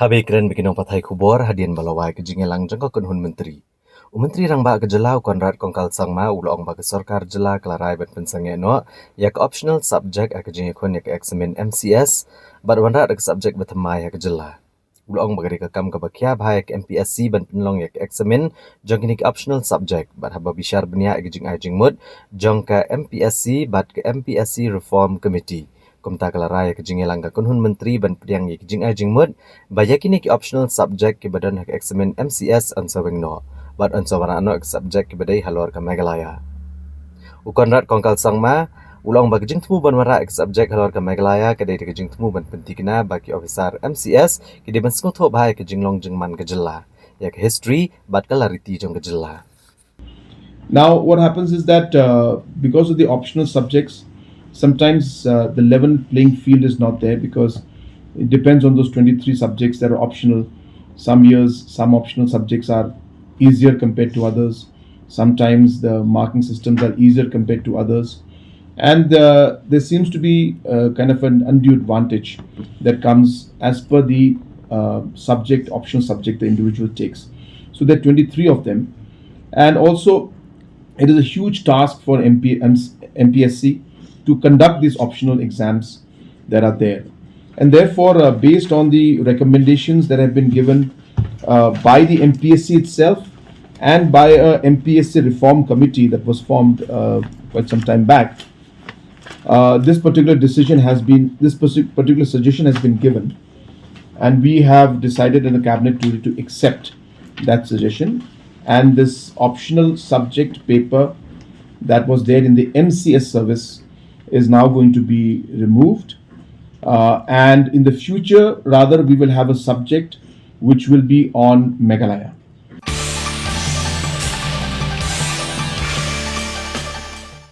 Habikren bikinong patay kubor hadian balawai ke jingelang jangko kunhun menteri. Menteri rang ba ke jela konrad kongkal sangma ulong ba ke Sorkar jela kelarai ban Pynsangeh no yak optional subject ak jingekon yak Eksamin MCS bad wanra ak subject batamai yak jela. Ulong bagari ke kam ke bakya bhai yak MPSC ban penlong yak Eksamin jangkinik optional subject bad haba bishar benia ak jing jingmut jong ke MPSC bad ke MPSC Reform Committee. Kumta kelarai ke jingelang ke kunhun menteri ban pediang yak jing jingmut bayakini ki optional subject ki badan hak Eksamin MCS ansawing no but ansawara no subject ki badai halor ka Meghalaya ukonrat kongkal sangma ulong bagi jing temu ban mara subject halor ka Meghalaya kadai ke jing temu ban pentikna bagi officer MCS ki de ban skotho bhai ke jinglong jingman ke jela yak history bat kalariti jong ke jela. Now, what happens is that because of the optional subjects, sometimes the level playing field is not there because it depends on those 23 subjects that are optional. Some years, some optional subjects are easier compared to others. Sometimes the marking systems are easier compared to others. And there seems to be kind of an undue advantage that comes as per the optional subject the individual takes. So there are 23 of them. And also, it is a huge task for MPSC to conduct these optional exams that are there. And therefore, based on the recommendations that have been given by the MPSC itself and by a MPSC reform committee that was formed quite some time back, this particular suggestion has been given, and we have decided in the cabinet to accept that suggestion. And this optional subject paper that was there in the MCS service is now going to be removed. And in the future, rather, we will have a subject which will be on Meghalaya.